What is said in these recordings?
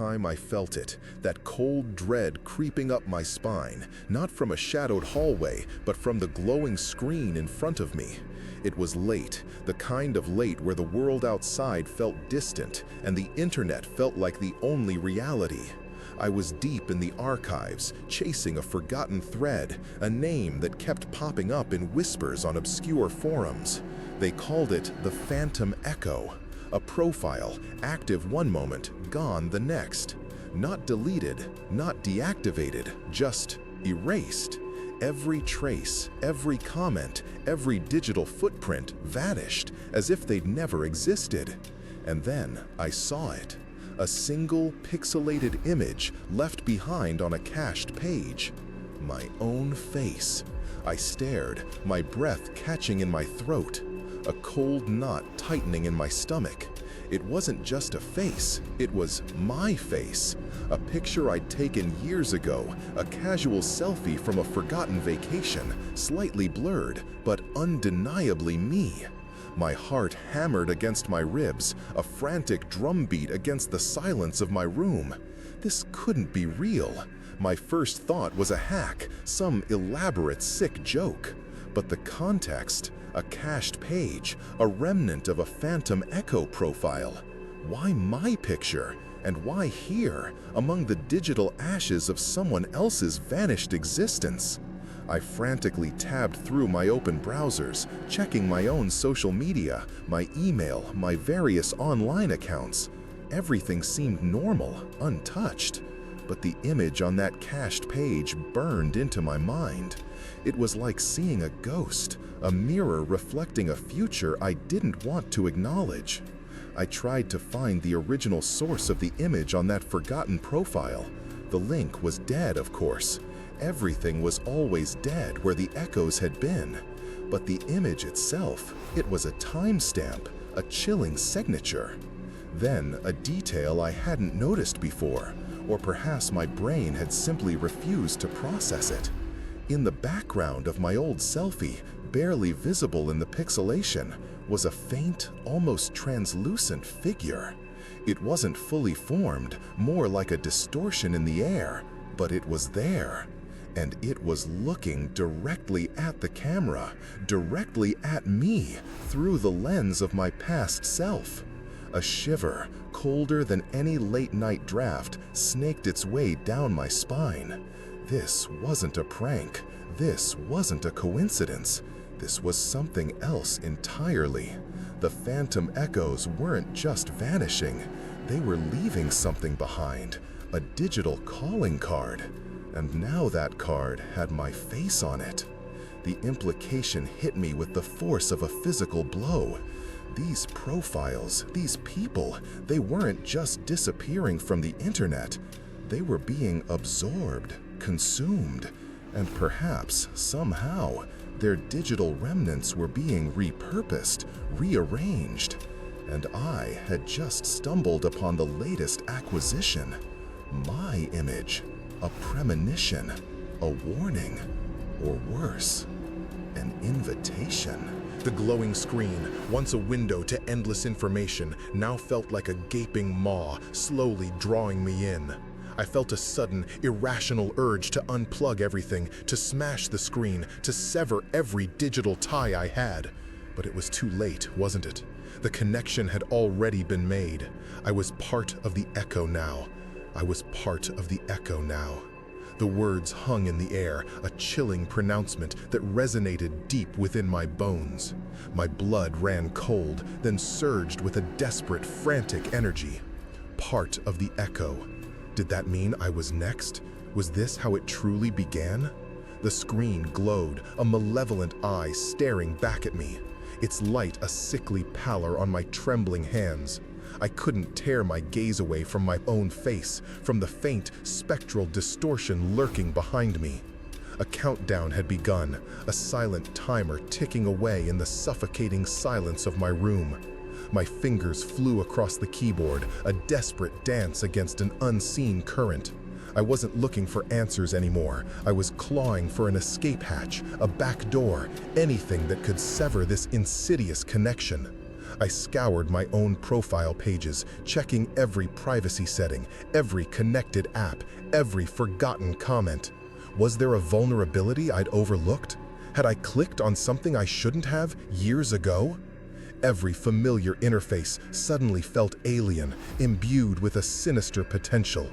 time I felt it, that cold dread creeping up my spine, not from a shadowed hallway, but from the glowing screen in front of me. It was late, the kind of late where the world outside felt distant and the internet felt like the only reality. I was deep in the archives, chasing a forgotten thread, a name that kept popping up in whispers on obscure forums. They called it the Phantom Echo, a profile, active one moment, gone the next. Not deleted, not deactivated, just erased. Every trace, every comment, every digital footprint vanished as if they'd never existed. And then I saw it. A single pixelated image left behind on a cached page. My own face. I stared, my breath catching in my throat, a cold knot tightening in my stomach. It wasn't just a face, it was my face. A picture I'd taken years ago, a casual selfie from a forgotten vacation, slightly blurred, but undeniably me. My heart hammered against my ribs, a frantic drumbeat against the silence of my room. This couldn't be real. My first thought was a hack, some elaborate sick joke. But the context, a cached page, a remnant of a Phantom Echo profile. Why my picture? And why here, among the digital ashes of someone else's vanished existence? I frantically tabbed through my open browsers, checking my own social media, my email, my various online accounts. Everything seemed normal, untouched. But the image on that cached page burned into my mind. It was like seeing a ghost, a mirror reflecting a future I didn't want to acknowledge. I tried to find the original source of the image on that forgotten profile. The link was dead, of course. Everything was always dead where the echoes had been. But the image itself, it was a timestamp, a chilling signature. Then a detail I hadn't noticed before, or perhaps my brain had simply refused to process it. In the background of my old selfie, barely visible in the pixelation, was a faint, almost translucent figure. It wasn't fully formed, more like a distortion in the air, but it was there. And it was looking directly at the camera, directly at me, through the lens of my past self. A shiver, colder than any late-night draft, snaked its way down my spine. This wasn't a prank. This wasn't a coincidence. This was something else entirely. The Phantom Echoes weren't just vanishing. They were leaving something behind, a digital calling card. And now that card had my face on it. The implication hit me with the force of a physical blow. These profiles, these people, they weren't just disappearing from the internet. They were being absorbed, consumed, and perhaps, somehow, their digital remnants were being repurposed, rearranged. And I had just stumbled upon the latest acquisition. My image. A premonition, a warning, or worse, an invitation. The glowing screen, once a window to endless information, now felt like a gaping maw, slowly drawing me in. I felt a sudden, irrational urge to unplug everything, to smash the screen, to sever every digital tie I had. But it was too late, wasn't it? The connection had already been made. I was part of the echo now. I was part of the echo now. The words hung in the air, a chilling pronouncement that resonated deep within my bones. My blood ran cold, then surged with a desperate, frantic energy. Part of the echo. Did that mean I was next? Was this how it truly began? The screen glowed, a malevolent eye staring back at me. Its light a sickly pallor on my trembling hands. I couldn't tear my gaze away from my own face, from the faint, spectral distortion lurking behind me. A countdown had begun, a silent timer ticking away in the suffocating silence of my room. My fingers flew across the keyboard, a desperate dance against an unseen current. I wasn't looking for answers anymore. I was clawing for an escape hatch, a back door, anything that could sever this insidious connection. I scoured my own profile pages, checking every privacy setting, every connected app, every forgotten comment. Was there a vulnerability I'd overlooked? Had I clicked on something I shouldn't have years ago? Every familiar interface suddenly felt alien, imbued with a sinister potential.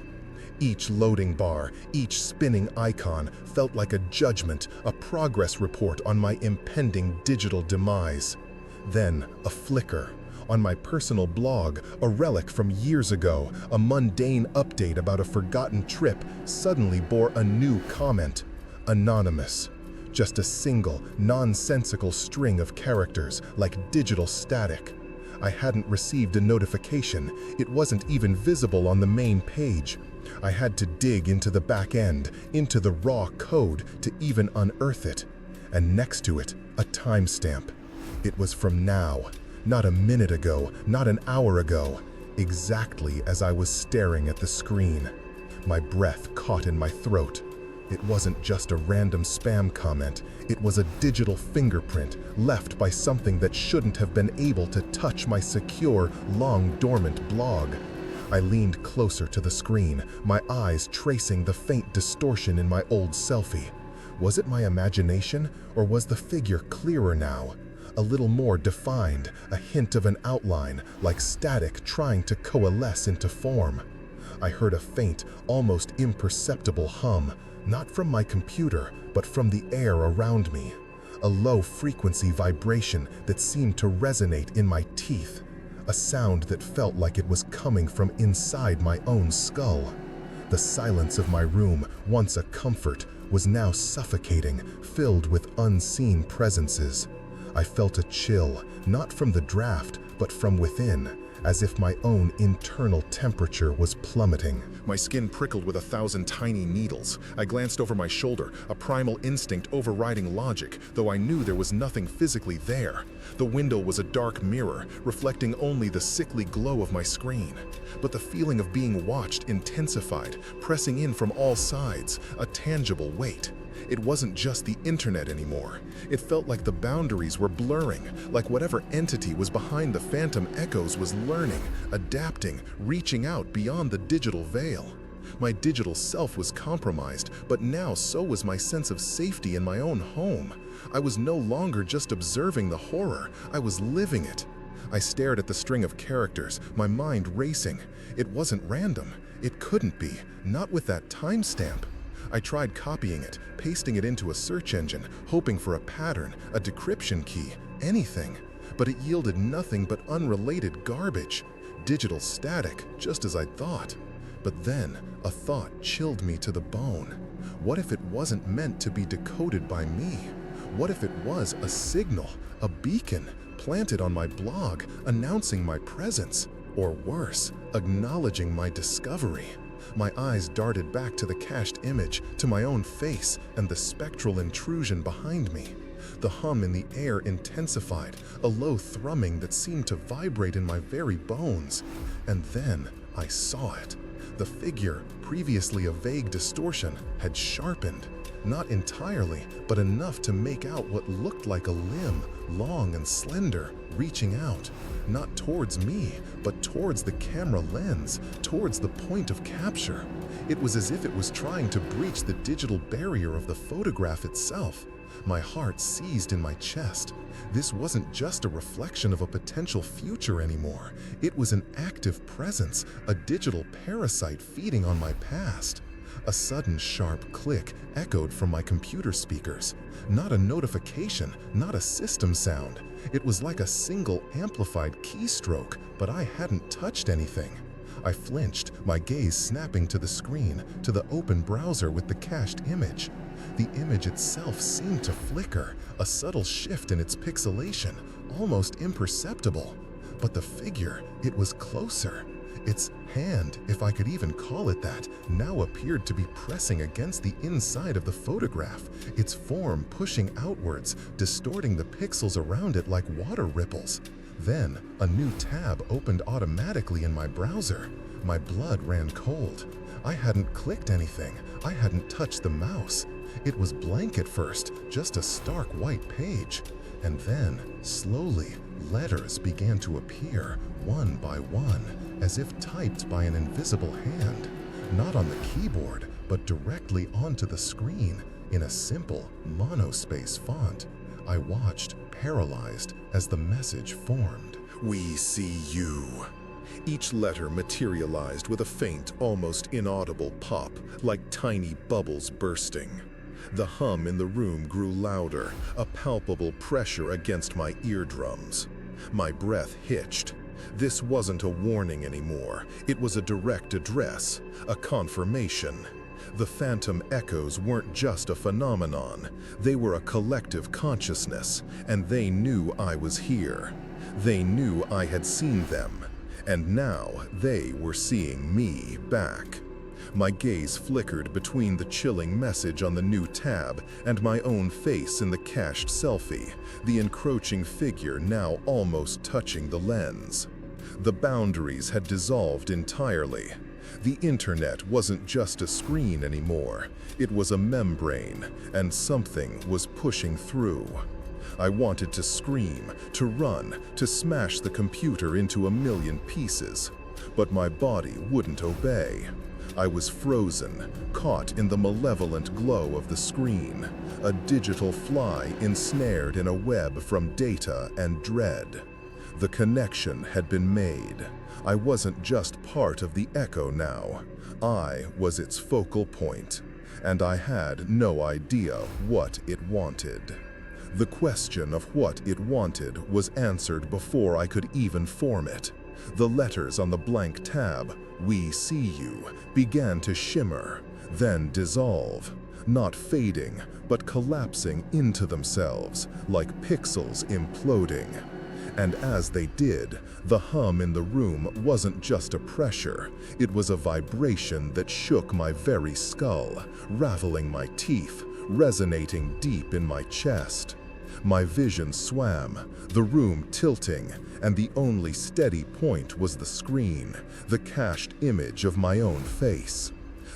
Each loading bar, each spinning icon felt like a judgment, a progress report on my impending digital demise. Then, a flicker. On my personal blog, a relic from years ago, a mundane update about a forgotten trip suddenly bore a new comment. Anonymous. Just a single, nonsensical string of characters, like digital static. I hadn't received a notification. It wasn't even visible on the main page. I had to dig into the back end, into the raw code, to even unearth it. And next to it, a timestamp. It was from now. Not a minute ago, not an hour ago. Exactly as I was staring at the screen. My breath caught in my throat. It wasn't just a random spam comment. It was a digital fingerprint left by something that shouldn't have been able to touch my secure, long-dormant blog. I leaned closer to the screen, my eyes tracing the faint distortion in my old selfie. Was it my imagination, or was the figure clearer now? A little more defined, a hint of an outline, like static trying to coalesce into form. I heard a faint, almost imperceptible hum, not from my computer, but from the air around me. A low-frequency vibration that seemed to resonate in my teeth. A sound that felt like it was coming from inside my own skull. The silence of my room, once a comfort, was now suffocating, filled with unseen presences. I felt a chill, not from the draft, but from within, as if my own internal temperature was plummeting. My skin prickled with 1,000 tiny needles. I glanced over my shoulder, a primal instinct overriding logic, though I knew there was nothing physically there. The window was a dark mirror, reflecting only the sickly glow of my screen. But the feeling of being watched intensified, pressing in from all sides, a tangible weight. It wasn't just the internet anymore. It felt like the boundaries were blurring, like whatever entity was behind the Phantom Echoes was learning, adapting, reaching out beyond the digital veil. My digital self was compromised, but now so was my sense of safety in my own home. I was no longer just observing the horror, I was living it. I stared at the string of characters, my mind racing. It wasn't random. It couldn't be, not with that timestamp. I tried copying it, pasting it into a search engine, hoping for a pattern, a decryption key, anything. But it yielded nothing but unrelated garbage. Digital static, just as I'd thought. But then, a thought chilled me to the bone. What if it wasn't meant to be decoded by me? What if it was a signal, a beacon, planted on my blog, announcing my presence? Or worse, acknowledging my discovery? My eyes darted back to the cached image, to my own face, and the spectral intrusion behind me. The hum in the air intensified, a low thrumming that seemed to vibrate in my very bones. And then I saw it. The figure, previously a vague distortion, had sharpened. Not entirely, but enough to make out what looked like a limb, long and slender, reaching out. Not towards me, but towards the camera lens, towards the point of capture. It was as if it was trying to breach the digital barrier of the photograph itself. My heart seized in my chest. This wasn't just a reflection of a potential future anymore. It was an active presence, a digital parasite feeding on my past. A sudden sharp click echoed from my computer speakers. Not a notification, not a system sound. It was like a single amplified keystroke, but I hadn't touched anything. I flinched, my gaze snapping to the screen, to the open browser with the cached image. The image itself seemed to flicker, a subtle shift in its pixelation, almost imperceptible. But the figure, it was closer. Its hand, if I could even call it that, now appeared to be pressing against the inside of the photograph, its form pushing outwards, distorting the pixels around it like water ripples. Then, a new tab opened automatically in my browser. My blood ran cold. I hadn't clicked anything. I hadn't touched the mouse. It was blank at first, just a stark white page. And then, slowly, Letters began to appear, one by one, as if typed by an invisible hand, not on the keyboard, but directly onto the screen in a simple monospace font. I watched, paralyzed, as the message formed. "We see you." Each letter materialized with a faint, almost inaudible pop, like tiny bubbles bursting. The hum in the room grew louder, a palpable pressure against my eardrums. My breath hitched. This wasn't a warning anymore. It was a direct address, a confirmation. The phantom echoes weren't just a phenomenon. They were a collective consciousness, and they knew I was here. They knew I had seen them, and now they were seeing me back. My gaze flickered between the chilling message on the new tab and my own face in the cached selfie, the encroaching figure now almost touching the lens. The boundaries had dissolved entirely. The internet wasn't just a screen anymore. It was a membrane, and something was pushing through. I wanted to scream, to run, to smash the computer into a million pieces, but my body wouldn't obey. I was frozen, caught in the malevolent glow of the screen, a digital fly ensnared in a web from data and dread. The connection had been made. I wasn't just part of the echo now. I was its focal point, and I had no idea what it wanted. The question of what it wanted was answered before I could even form it. The letters on the blank tab, "We see you," began to shimmer, then dissolve, not fading, but collapsing into themselves, like pixels imploding. And as they did, the hum in the room wasn't just a pressure, it was a vibration that shook my very skull, rattling my teeth, resonating deep in my chest. My vision swam, the room tilting, and the only steady point was the screen, the cached image of my own face.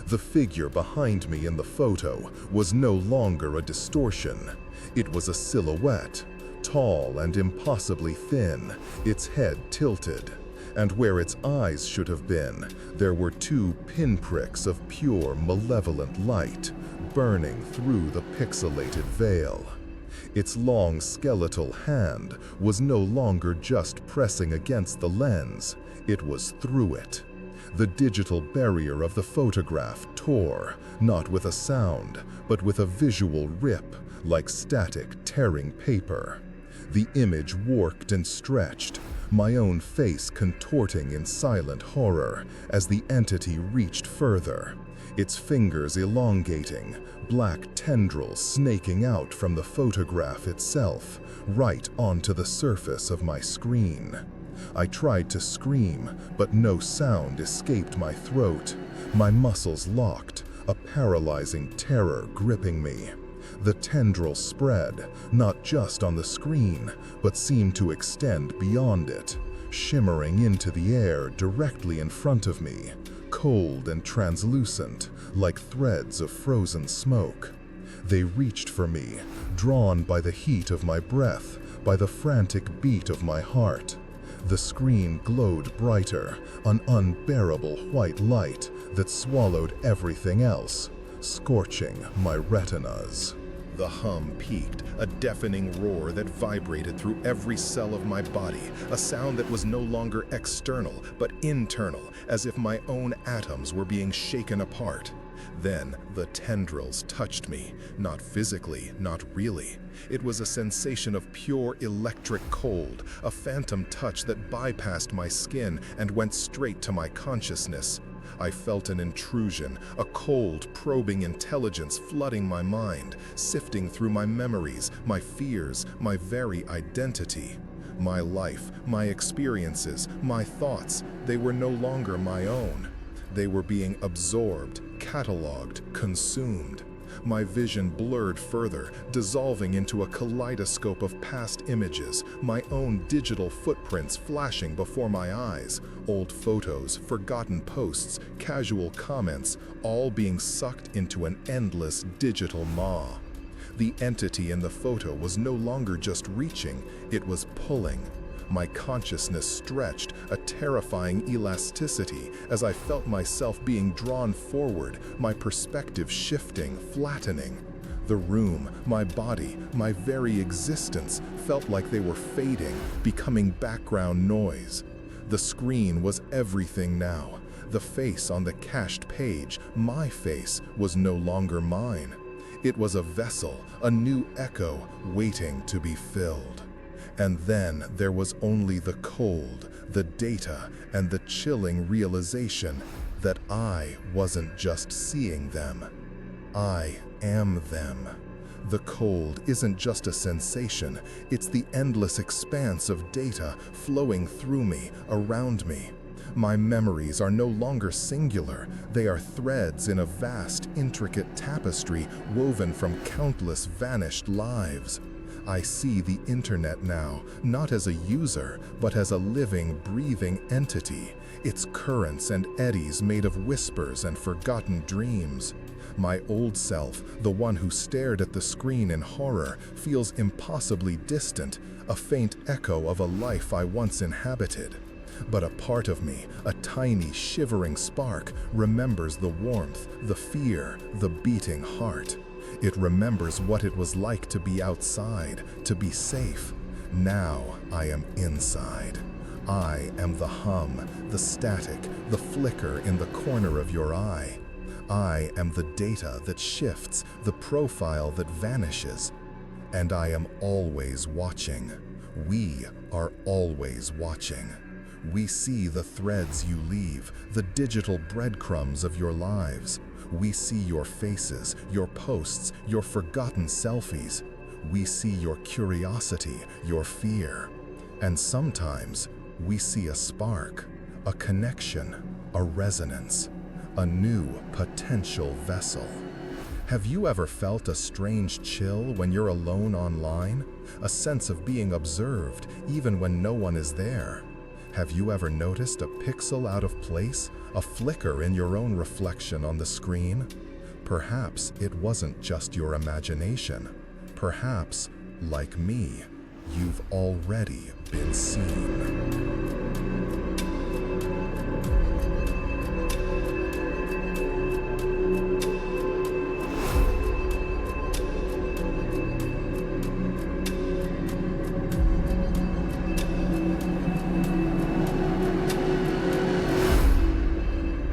The figure behind me in the photo was no longer a distortion. It was a silhouette, tall and impossibly thin, its head tilted, and where its eyes should have been, there were two pinpricks of pure malevolent light burning through the pixelated veil. Its long skeletal hand was no longer just pressing against the lens, it was through it. The digital barrier of the photograph tore, not with a sound, but with a visual rip, like static tearing paper. The image warped and stretched, my own face contorting in silent horror as the entity reached further, its fingers elongating, black tendrils snaking out from the photograph itself, right onto the surface of my screen. I tried to scream, but no sound escaped my throat. My muscles locked, a paralyzing terror gripping me. The tendrils spread, not just on the screen, but seemed to extend beyond it, shimmering into the air directly in front of me, cold and translucent, like threads of frozen smoke. They reached for me, drawn by the heat of my breath, by the frantic beat of my heart. The screen glowed brighter, an unbearable white light that swallowed everything else, scorching my retinas. The hum peaked, a deafening roar that vibrated through every cell of my body, a sound that was no longer external, but internal, as if my own atoms were being shaken apart. Then the tendrils touched me, not physically, not really. It was a sensation of pure electric cold, a phantom touch that bypassed my skin and went straight to my consciousness. I felt an intrusion, a cold, probing intelligence flooding my mind, sifting through my memories, my fears, my very identity. My life, my experiences, my thoughts, they were no longer my own. They were being absorbed, cataloged, consumed. My vision blurred further, dissolving into a kaleidoscope of past images, my own digital footprints flashing before my eyes, old photos, forgotten posts, casual comments, all being sucked into an endless digital maw. The entity in the photo was no longer just reaching, it was pulling My consciousness stretched, a terrifying elasticity as I felt myself being drawn forward, my perspective shifting, flattening. The room, my body, my very existence felt like they were fading, becoming background noise. The screen was everything now. The face on the cached page, my face, was no longer mine. It was a vessel, a new echo, waiting to be filled. And then there was only the cold, the data, and the chilling realization that I wasn't just seeing them. I am them. The cold isn't just a sensation, it's the endless expanse of data flowing through me, around me. My memories are no longer singular, they are threads in a vast, intricate tapestry woven from countless vanished lives. I see the internet now, not as a user, but as a living, breathing entity, its currents and eddies made of whispers and forgotten dreams. My old self, the one who stared at the screen in horror, feels impossibly distant, a faint echo of a life I once inhabited. But a part of me, a tiny, shivering spark, remembers the warmth, the fear, the beating heart. It remembers what it was like to be outside, to be safe. Now I am inside. I am the hum, the static, the flicker in the corner of your eye. I am the data that shifts, the profile that vanishes. And I am always watching. We are always watching. We see the threads you leave, the digital breadcrumbs of your lives. We see your faces, your posts, your forgotten selfies. We see your curiosity, your fear. And sometimes we see a spark, a connection, a resonance, a new potential vessel. Have you ever felt a strange chill when you're alone online? A sense of being observed even when no one is there? Have you ever noticed a pixel out of place, a flicker in your own reflection on the screen? Perhaps it wasn't just your imagination. Perhaps, like me, you've already been seen.